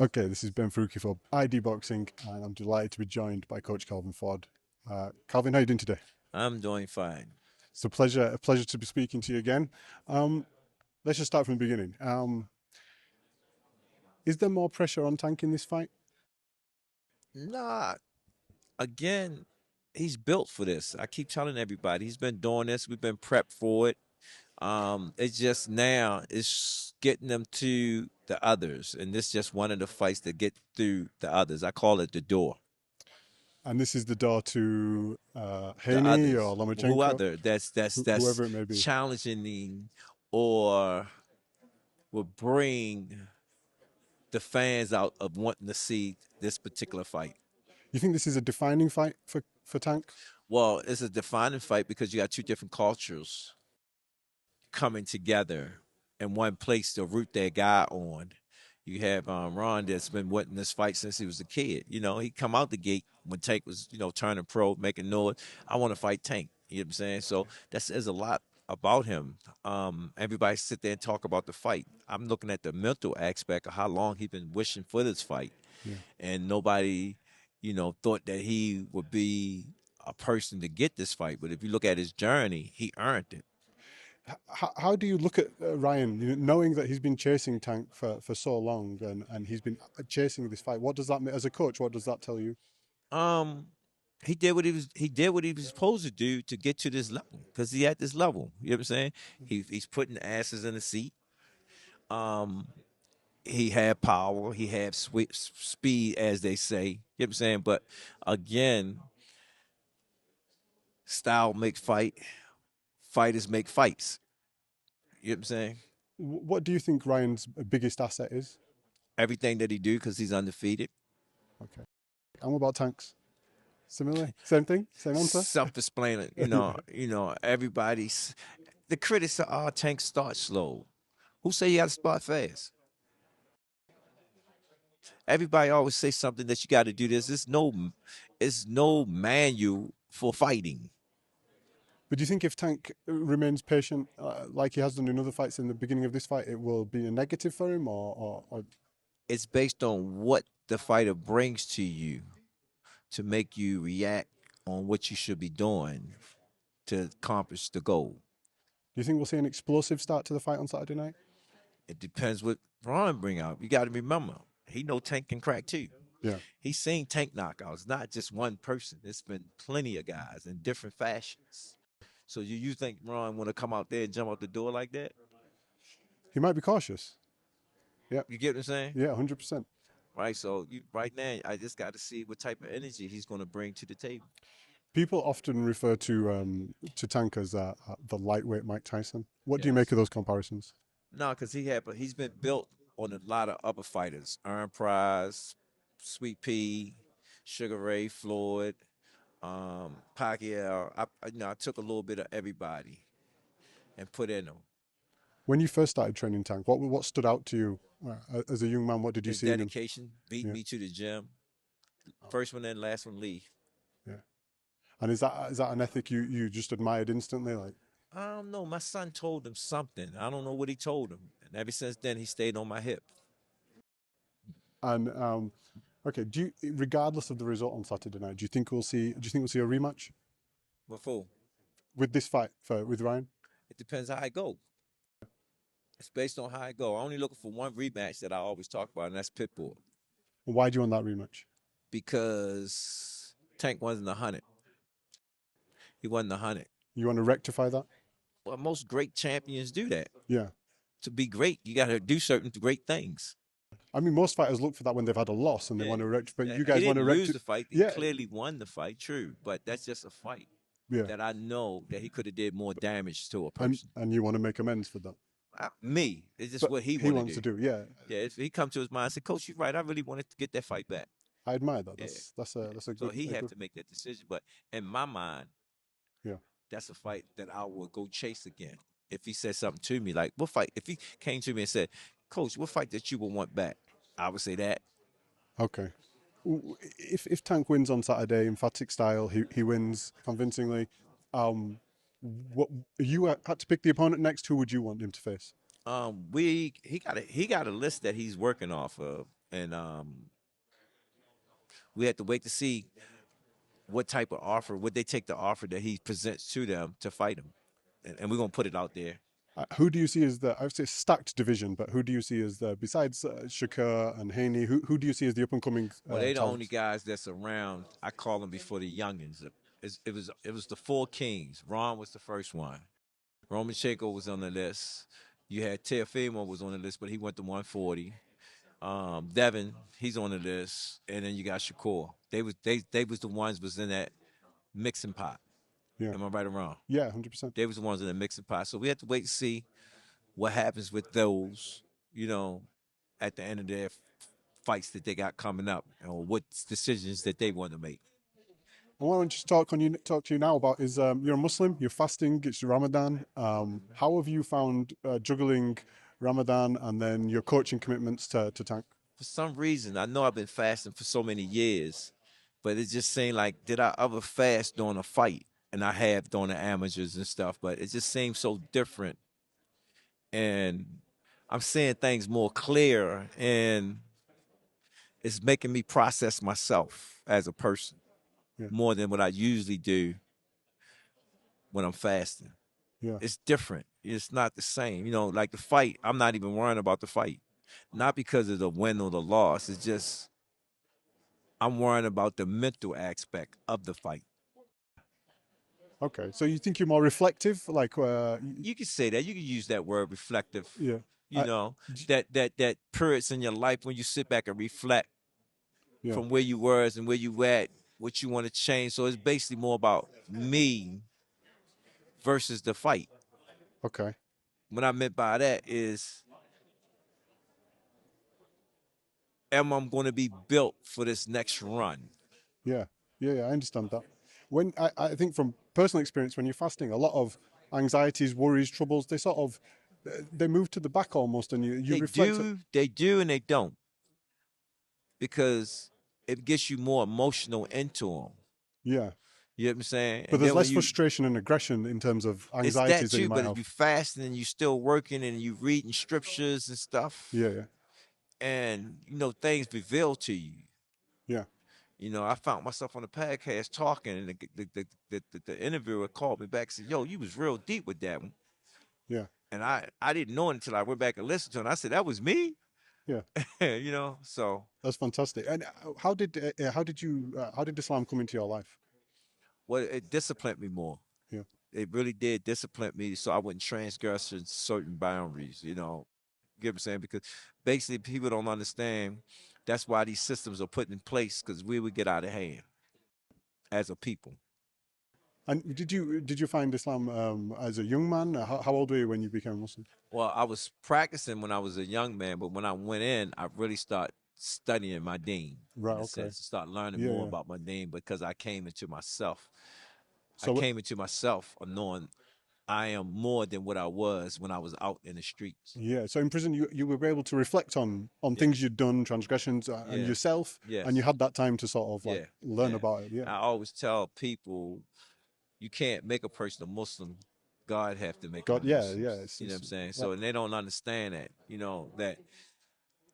Okay, this is Ben Fruki for ID Boxing, and I'm delighted to be joined by Coach Calvin Ford. Calvin, how are you doing today? I'm doing fine. It's a pleasure to be speaking to you again. Um, let's just start from the beginning. Is there more pressure on Tank in this fight? Nah, again, he's built for this. I keep telling everybody he's been doing this. We've been prepped for it. It's just now it's getting them to the others, and this is just one of the fights to get through the others. I call it the door. And this is the door to The Haney or others, who Lomachenko, other that's whoever it may be. challenging or will bring the fans out of wanting to see this particular fight. You think this is a defining fight for Tank? Well, it's a defining fight because you got two different cultures coming together in one place to root their guy on. You have Ron that's been wanting this fight since he was a kid. You know, he come out the gate when Tank was, turning pro, making noise. I want to fight Tank. You know what I'm saying? So that says a lot about him. Everybody sit there and talk about the fight. I'm looking at the mental aspect of how long he's been wishing for this fight. Yeah. And nobody, thought that he would be a person to get this fight. But if you look at his journey, he earned it. How do you look at Ryan, knowing that he's been chasing Tank for so long and he's been chasing this fight? What does that mean as a coach? What does that tell you? Um, he did what he was supposed to do to get to this level because he at this level. You know what I'm saying? He's putting asses in the seat. Um, he had power. He had speed, as they say. You know what I'm saying? But again, style makes fight. Fighters make fights. You know what I'm saying? What do you think Ryan's biggest asset is? Everything that he do because he's undefeated. Okay. And what about Tanks? Similar? Same thing? Same answer? Self-explaining. Everybody's the critics are Tank start slow. Who say you got to start fast? Everybody always say something that you got to do this. It's no manual for fighting. But do you think if Tank remains patient, like he has done in other fights in the beginning of this fight, it will be a negative for him, or It's based on what the fighter brings to you to make you react on what you should be doing to accomplish the goal. do you think we'll see an explosive start to the fight on Saturday night? It depends what Ron bring out. You got to remember, he know Tank can crack too. Yeah. He's seen Tank knockouts, not just one person. It's been plenty of guys in different fashions. So you think Ron want to come out there and jump out the door like that? He might be cautious. Yeah. You get what I'm saying? Yeah, 100%. Right. So right now, I just got to see what type of energy he's going to bring to the table. People often refer to Tank as the lightweight Mike Tyson. What do you make Yes. of those comparisons? No, because he's been built on a lot of other fighters: Earn Prize, Sweet Pea, Sugar Ray, Floyd, Pacquiao. I took a little bit of everybody and put in them. When you first started training Tank, what stood out to you as a young man? What did you His see in him? dedication beat Yeah. me to the gym. First one in, last one leave. Yeah. And is that an ethic you just admired instantly? Like, I don't know. My son told him something. I don't know what he told him. And ever since then, he stayed on my hip. and okay, regardless of the result on Saturday night, do you think we'll see a rematch Before, with this fight with Ryan? it depends how I go. It's based on how I go. I'm only looking for one rematch that I always talk about, and that's Pitbull. Why do you want that rematch? Because Tank wasn't 100. He wasn't 100. You want to rectify that? Well, most great champions do that. Yeah. To be great, you got to do certain great things. I mean, most fighters look for that when they've had a loss and they Yeah. want to rectify. Yeah, You he guys want to didn't lose rectify. the fight. He Yeah. clearly won the fight, true. But that's just a fight Yeah. that I know that he could have did more damage to a And person. and you want to make amends for that. Me, it's just But what he he want wants to to do. do. Yeah. Yeah, if he come to his mind and say, Coach, you're right. I really wanted to get that fight back. I admire that. Yeah, That's a so good he a have good. to make that decision. But in my mind, Yeah. that's a fight that I will go chase again. If he said something to me, like, what fight? If he came to me and said, Coach, what fight that you would want back? I would say that. Okay. If Tank wins on Saturday, emphatic style, he wins convincingly. Um, what you had to pick the opponent next? Who would you want him to face? We he got a list that he's working off of. and we had to wait to see what type of offer would they take the offer that he presents to them to fight him, and we're gonna put it out there. Who do you see as the, I would say stacked division, but who do you see as the, besides Shakur and Haney, who do you see as the up and coming Well, they the only talents? guys that's around. I call them before the youngins. It was the four kings. Ron was the first one. Romachenko was on the list. You had Teofimo was on the list, but he went to 140. Devin, he's on the list, and then you got Shakur. They was the ones was in that mixing pot. Yeah, Am I right or wrong? yeah, 100%. They was the ones in the mixing pot. So we had to wait and see what happens with those. You know, at the end of their fights that they got coming up, or what decisions that they want to make. I want to just talk to you now about is you're a Muslim, you're fasting, it's Ramadan. How have you found juggling Ramadan and then your coaching commitments to Tank? For some reason, I know I've been fasting for so many years, but it just seemed like, did I ever fast during a fight? And I have during the amateurs and stuff, but it just seems so different. And I'm seeing things more clear, and it's making me process myself as a person Yeah, more than what I usually do when I'm fasting. yeah, It's different. It's not the same. Like the fight, I'm not even worrying about the fight. Not because of the win or the loss. It's just I'm worrying about the mental aspect of the fight. okay. So you think you're more reflective, like You can say that. You can use that word reflective. yeah, You I, know, that periods in your life when you sit back and reflect yeah, from where you were and where you at, what you want to change. So it's basically more about me versus the fight. okay, What I meant by that is, am I going to be built for this next run? yeah, yeah, yeah. I understand that. When I think from personal experience, when you're fasting, a lot of anxieties, worries, troubles, they sort of they move to the back almost, and you They reflect. do, they do, and they don't, because it gets you more emotional into them. Yeah, You know what I'm saying? but And there's then when less you, frustration and aggression in terms of it's that anxieties that you too, might but if have. you fasting and you still working and you reading scriptures and stuff, Yeah, yeah, and things reveal to you. yeah, I found myself on the podcast talking, and the interviewer called me back and said, "Yo, you was real deep with that one." yeah, And I didn't know it until I went back and listened to it. And I said, "That was me." yeah. So That's fantastic. And how did Islam come into your life? well, it disciplined me more. Yeah, It really did discipline me, so I wouldn't transgress certain boundaries. You get what I'm saying? Because basically, people don't understand. That's why these systems are put in place, because we would get out of hand as a people. and did you find Islam as a young man? How old were you when you became Muslim? Well, I was practicing when I was a young man, but when I went in, I really started studying my deen, Right. in a Okay. sense, to start learning Yeah. more Yeah. about my deen, because I came into myself. I So came into myself of knowing I am more than what I was when I was out in the streets. yeah. So in prison, you were able to reflect on Yeah. things you'd done, transgressions, and Yeah. yourself, and you Yes. had that time to sort of like Yeah. learn Yeah. about it. Yeah. I always tell people, you can't make a person a Muslim. God have to make them God. a Yeah. Muslim. Yeah. You know what I'm saying? That, So, and they don't understand that. That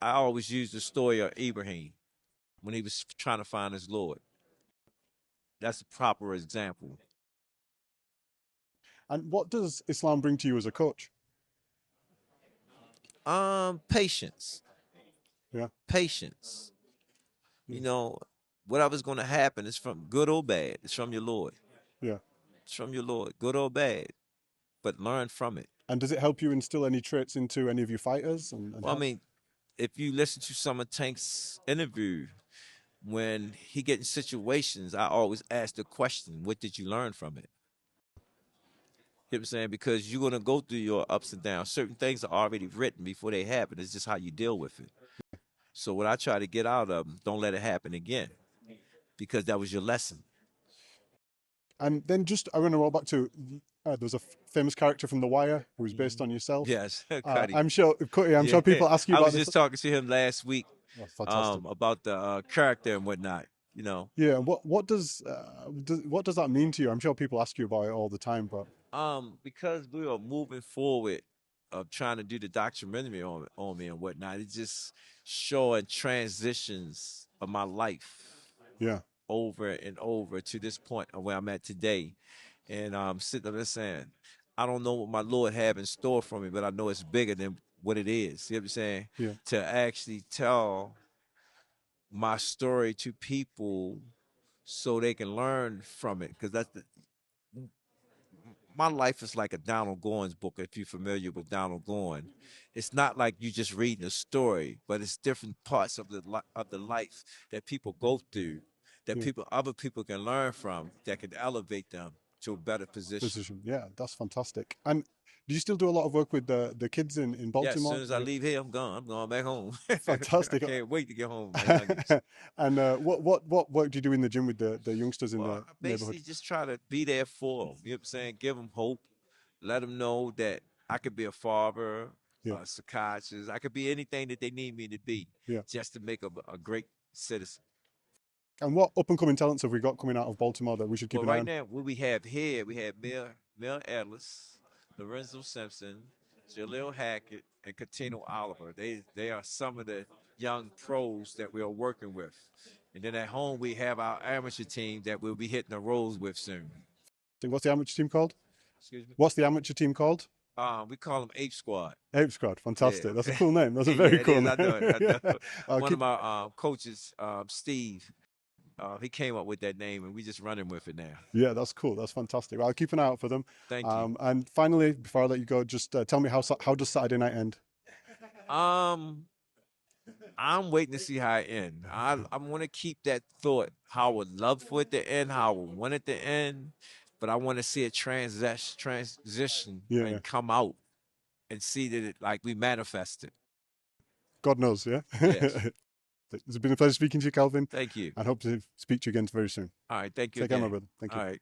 I always use the story of Ibrahim when he was trying to find his Lord. That's a proper example. and what does Islam bring to you as a coach? Patience. Yeah. Patience. Yeah. You know, whatever's going to happen is from good or bad. It's from your Lord. Yeah. It's from your Lord, good or bad, but learn from it. And does it help you instill any traits into any of your fighters and Well, I how? mean, if you listen to some of Tank's interview, when he get in situations, I always ask the question, what did you learn from it? You know what I'm saying? Because you're gonna go through your ups and downs. Certain things are already written before they happen. It's just how you deal with it. So what I try to get out of them, don't let it happen again, because that was your lesson. And then just I want to roll back to there's a famous character from The Wire who was based on yourself. Yes, Cuddy. I'm sure, Cutty, I'm Yeah, sure people ask you I about was this. just talking to him last week, Oh, fantastic. about the character and whatnot. You know, Yeah. What does that mean to you? I'm sure people ask you about it all the time, but because we are moving forward. of trying to do the documentary on me and whatnot. It's just showing transitions of my life Yeah, over and over to this point of where I'm at today. And sitting there saying, I don't know what my Lord have in store for me, but I know it's bigger than what it is. You know what I'm saying? yeah, To actually tell my story to people so they can learn from it. Because my life is like a Donald Goins book. If you're familiar with Donald Goin, it's not like you just reading a story, but it's different parts of the life that people go through, that yeah. other people can learn from, that can elevate them to a better position. Position. Yeah, that's fantastic. And do you still do a lot of work with the kids in Yeah, as Baltimore? soon as I leave here, I'm gone. I'm going back home. I Fantastic. can't wait to get home with my youngest. And what work do you do in the gym with the youngsters in Well, the I neighborhood? basically just try to be there for them. You know what I'm saying? Give them hope. Let them know that I could be a father, Yeah, a psychiatrist. I could be anything that they need me to be yeah. just to make a great citizen. And what up and coming talents have we got coming out of Baltimore that we should keep Well, an eye right on? now, what we have here, we have Mel Ellis, Lorenzo Simpson, Jaleel Hackett, and Katino Oliver. They are some of the young pros that we are working with. And then at home, we have our amateur team that we'll be hitting the roads with soon. What's the amateur team called? Excuse me. What's the amateur team called? We call them Ape Squad. Ape Squad. Yeah, Fantastic. That's a cool name. That's a yeah, very it cool is. name. I know it. I Yeah. know. I'll One of keep. my coaches, Steve, he came up with that name, and we just running with it now. Yeah, that's cool. That's fantastic. Well, I'll keep an eye out for them. Thank you. And finally, before I let you go, just tell me how does Saturday night end? Um, I'm waiting to see how it ends. I want to keep that thought how I would love for it to end, how I would want it to end, but I want to see it transition Yeah, yeah. and come out and see that it like we manifested. God knows. Yeah. Yes. It's been a pleasure speaking to you, Calvin, Thank you. and hope to speak to you again very soon. All right. Thank you Take care, my again. brother. Thank All you. right.